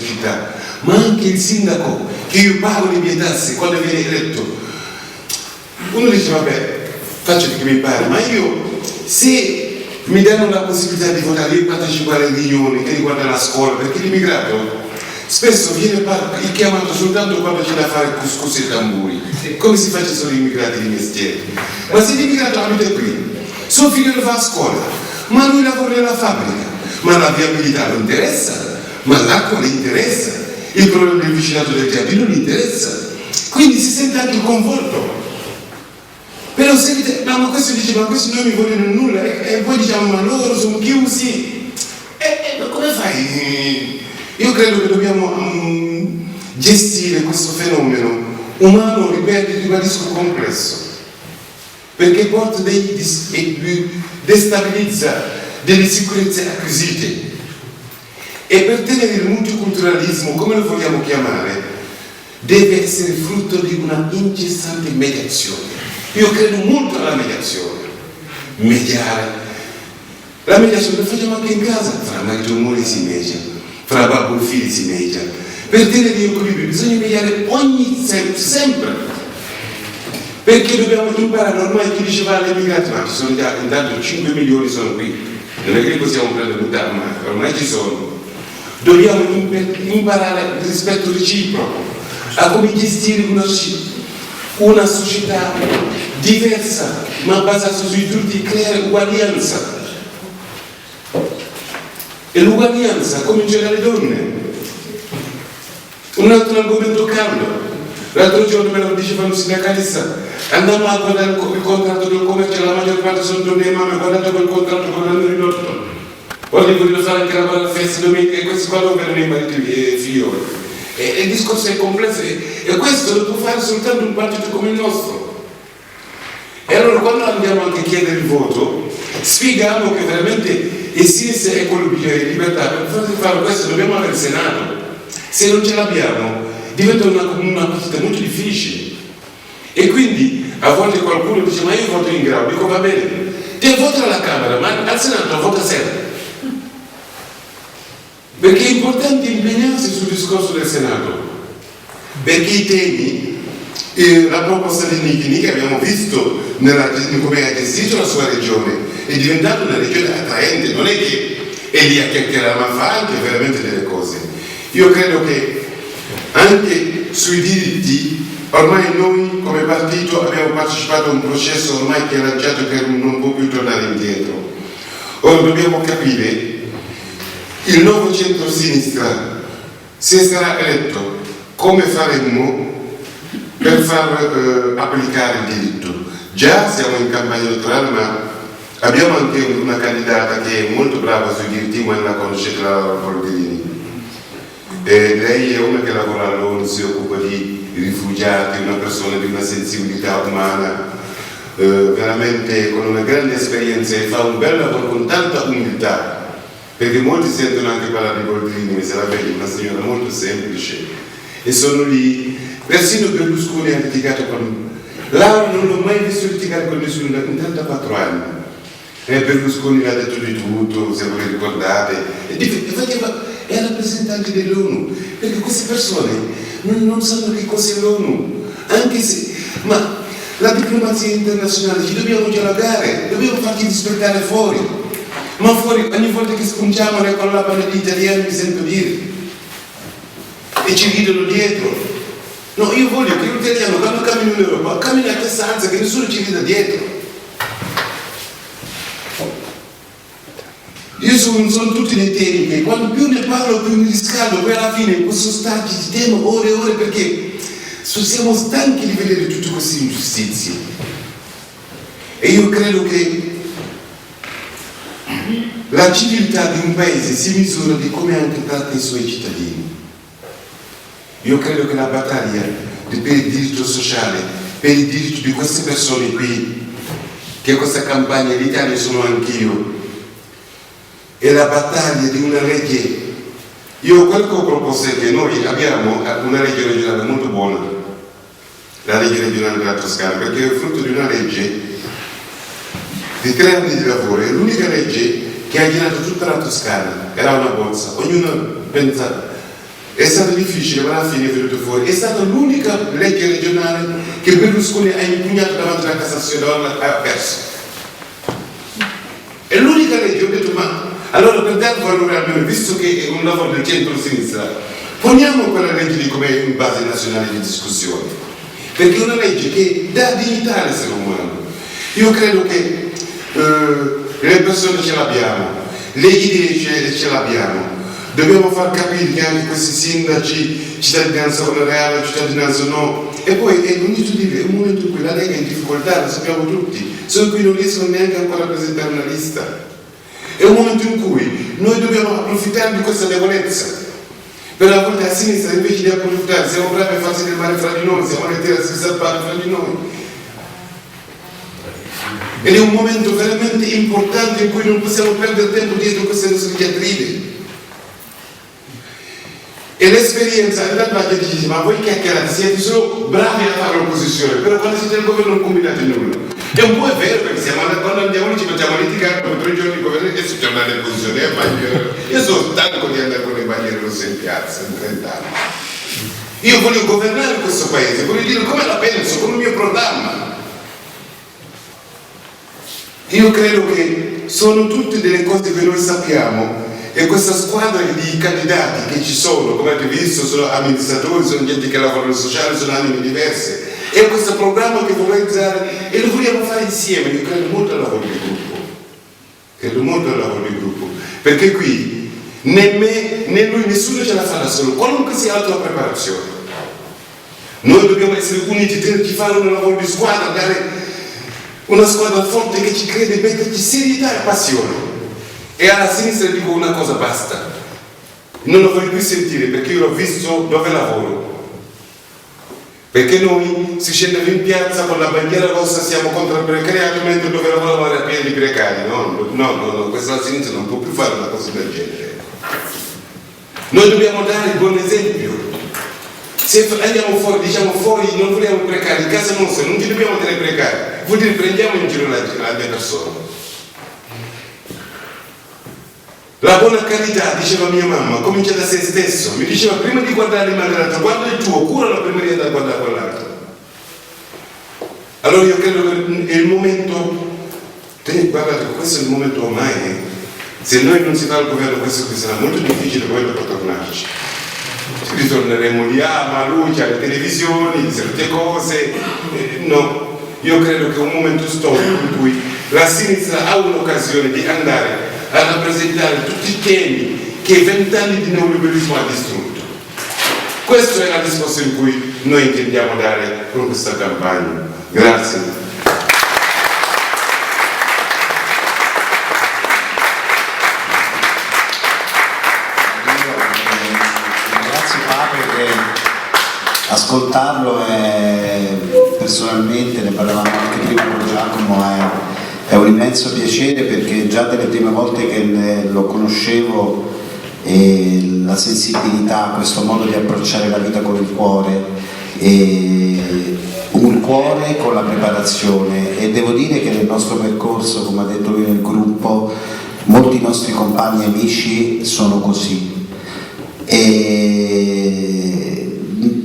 città, ma anche il sindaco, che io pago le mie tasse quando viene eletto. Uno dice vabbè, faccio che mi pare, ma io se mi danno la possibilità di votare, io partecipare alle riunioni che riguardano la scuola, perché l'immigrato spesso viene chiamato soltanto quando c'è da fare couscous e tamburi, come si faccia solo gli immigrati di mestiere. Ma se l'immigrato abita qui, suo figlio lo fa a scuola, ma lui lavora nella fabbrica, ma la viabilità non interessa, ma l'acqua le interessa, il problema del vicinato del giardino non interessa, quindi si sente anche coinvolto. Però se dite, no, ma questo dice, ma questi non mi vogliono nulla, e poi diciamo, ma loro sono chiusi, ma come fai? Io credo che dobbiamo gestire questo fenomeno umano, ribadisco, complesso, perché porta destabilizza delle sicurezze acquisite, e per tenere il multiculturalismo, come lo vogliamo chiamare, deve essere frutto di una incessante mediazione. Io credo molto alla mediazione. Mediare. La mediazione la facciamo anche in casa, fra marito e moglie si media, fra babbo e figli si media. Per tenere l'equilibrio bisogna mediare sempre. Perché dobbiamo imparare, ormai chi diceva agli immigrati, ma ci sono già, intanto 5 milioni sono qui, non è che li possiamo prendere buttare, ma ormai ci sono. Dobbiamo imparare il rispetto reciproco, a come gestire una società diversa, ma basata sui diritti, creare uguaglianza. E l'uguaglianza comincia dalle donne. Un altro argomento caldo. L'altro giorno me lo diceva un sindacalista, andammo a guardare il contratto del commercio, la maggior parte sono donne e mamme, guardate quel contratto con l'anno ridotto. Poi vogliono fare anche la festa domenica, e questi qua non vedono i mariti e figlioli. E il discorso è complesso, e questo lo può fare soltanto un partito come il nostro. E allora quando andiamo anche a chiedere il voto, spieghiamo che veramente esiste ecologia e libertà. Per fare questo dobbiamo avere il Senato. Se non ce l'abbiamo, diventa una partita molto difficile. E quindi a volte qualcuno dice, ma io voto in grado, dico va bene, te vota alla Camera, ma al Senato vota sempre. Perché è importante impegnarsi sul discorso del Senato, perché i temi, la proposta di Nichini che abbiamo visto come ha gestito la sua regione, è diventata una regione attraente, non è che è lì a chiacchierare, ma fa anche veramente delle cose. Io credo che anche sui diritti, ormai noi come partito abbiamo partecipato a un processo ormai che è lanciato, che non può più tornare indietro. Ora dobbiamo capire il nuovo centro-sinistra, se sarà eletto, come faremmo per far applicare il diritto. Già siamo in campagna elettorale, ma abbiamo anche una candidata che è molto brava sui diritti umani, la conoscete, la Polverini. Lei è una che lavora all'ONU, si occupa di rifugiati, una persona di una sensibilità umana, veramente con una grande esperienza, e fa un bel lavoro con tanta umiltà. Perché molti sentono anche parlare di Boldrini, se la vedi, una signora molto semplice, e sono lì. Persino Berlusconi ha litigato con Laura, non l'ho mai visto litigare con nessuno in 34 anni. Berlusconi le ha detto di tutto, se voi ricordate, e faceva, è rappresentante dell'ONU, perché queste persone non sanno che cos'è l'ONU, anche se, ma la diplomazia internazionale ci dobbiamo dialogare, dobbiamo farci rispettare fuori. Ma fuori, ogni volta che spunciamo con la parola di italiani mi sento dire, e ci ridono dietro. No, io voglio che l'italiano quando cammina in Europa cammina a testa alta, che nessuno ci rida dietro. Io sono tutti dei temi che quando più ne parlo più mi riscaldo, poi alla fine posso starci di tema ore e ore, perché siamo stanchi di vedere tutte queste ingiustizie. E io credo che la civiltà di un paese si misura di come anche tratta i suoi cittadini. Io credo che la battaglia per il diritto sociale, per il diritto di queste persone qui, che questa campagna l'Italia sono anch'io, è la battaglia di una legge. Io quello che ho proposto è che noi abbiamo una legge regionale molto buona, la legge regionale della Toscana, perché è frutto di una legge di 3 anni di lavoro, è l'unica legge che ha girato tutta la Toscana, era una bozza, ognuno pensa È stato difficile, ma alla fine è venuto fuori. È stata l'unica legge regionale che Berlusconi ha impugnato davanti alla Cassazione e ha perso. È l'unica legge, ho detto, ma allora per dare valore almeno, visto che è un lavoro del centro-sinistra, poniamo quella legge lì come in base nazionale di discussione, perché è una legge che dà dignità all'essere umano. Io credo che le persone ce l'abbiamo, le idee ce l'abbiamo. Dobbiamo far capire che anche questi sindaci, cittadinanza onoraria, cittadinanza no, e poi è un momento in cui la Lega è in difficoltà, lo sappiamo tutti, sono qui non riescono neanche ancora a presentare una lista. È un momento in cui noi dobbiamo approfittare di questa debolezza, per a volte a sinistra invece di approfittare siamo bravi a farsi del male fra di noi, siamo letteri a salvare fra di noi. Ed è un momento veramente importante in cui non possiamo perdere tempo dietro queste nostre diatribe. E l'esperienza, la gente dice, ma voi chiacchierate, siete solo bravi a fare l'opposizione, però quando siete al governo non combinate nulla. E un po' è vero, perché quando andiamo lì ci facciamo litigare per 3 giorni di governo e si torna alle posizioni a bandiere. Io sono stanco di andare con le bandiere rosse in piazza in 30 anni. Io voglio governare questo paese, voglio dire come la penso, con il mio programma. Io credo che sono tutte delle cose che noi sappiamo. E questa squadra di candidati che ci sono, come avete visto, sono amministratori, sono gente che lavorano nel sociale, sono anime diverse. E questo programma che vorrei usare e lo vogliamo fare insieme. Io credo molto al lavoro di gruppo. Credo molto al lavoro di gruppo. Perché qui né me né lui, nessuno ce la fa da solo, qualunque sia la tua preparazione. Noi dobbiamo essere uniti, di fare un lavoro di squadra, dare una squadra forte che ci crede, metterci serietà e passione. E alla sinistra dico una cosa, basta, non lo voglio più sentire, perché io l'ho visto dove lavoro, perché noi si scende in piazza con la bandiera rossa, siamo contro il precariato, mentre dove lavoriamo era pieno di precari. No, questa sinistra non può più fare una cosa del genere. Noi dobbiamo dare il buon esempio. Se andiamo fuori, diciamo fuori, non vogliamo i precari, in casa nostra non ci dobbiamo tenere precari, vuol dire prendiamo in giro la persona. La buona carità, diceva mia mamma, comincia da se stesso. Mi diceva, prima di guardare il male dell'altro, guarda il tuo, curalo prima di andare a guardare quell'altro. Allora io credo che è il momento, guardate, questo è il momento ormai, se noi non si fa il governo, questo sarà molto difficile poi per tornarci. Ritorneremo lì, ma lui c'ha le televisioni, certe cose, no. Io credo che è un momento storico in cui la sinistra ha un'occasione di andare a rappresentare tutti i temi che 20 anni di neoliberismo ha distrutto. Questa è la risposta in cui noi intendiamo dare con questa campagna. Grazie. Grazie Pape, che ascoltarlo personalmente, ne parlavamo anche prima con Giacomo, è un immenso piacere, perché già delle prime volte che lo conoscevo la sensibilità, questo modo di approcciare la vita con il cuore, un cuore con la preparazione, e devo dire che nel nostro percorso, come ha detto lui nel gruppo, molti nostri compagni e amici sono così. E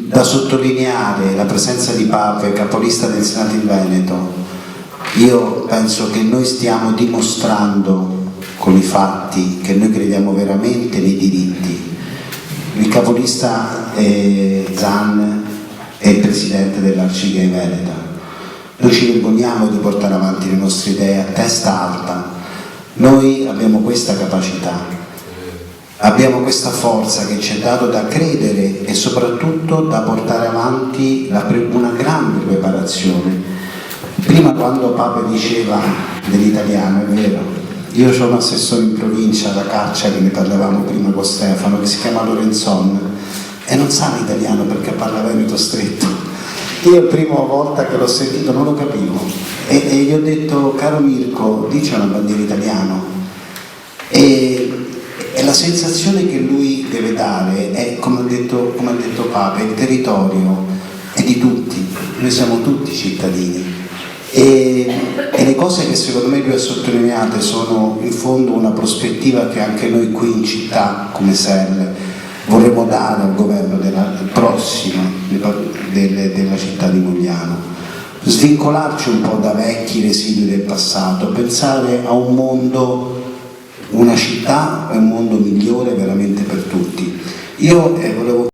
da sottolineare la presenza di Pape, capolista del Senato in Veneto. Io penso che noi stiamo dimostrando con i fatti che noi crediamo veramente nei diritti. Il capolista Zan è il presidente dell'Arcigay Veneta. Noi ci vergogniamo di portare avanti le nostre idee a testa alta. Noi abbiamo questa capacità, abbiamo questa forza che ci è dato da credere e soprattutto da portare avanti una grande preparazione. Prima, quando Pape diceva dell'italiano, è vero, io ho un assessore in provincia da Cacciari, ne parlavamo prima con Stefano, che si chiama Lorenzon e non sa l'italiano perché parla veneto stretto. Io la prima volta che l'ho sentito non lo capivo e gli ho detto, caro Mirko, dice una bandiera italiano, e la sensazione che lui deve dare è, come ha detto Pape, il territorio è di tutti, noi siamo tutti cittadini. E le cose che secondo me lui ha sottolineato sono in fondo una prospettiva che anche noi qui in città come SEL vorremmo dare al governo prossimo della città di Mogliano. Svincolarci un po' da vecchi residui del passato, pensare a un mondo, una città e un mondo migliore veramente per tutti. Io volevo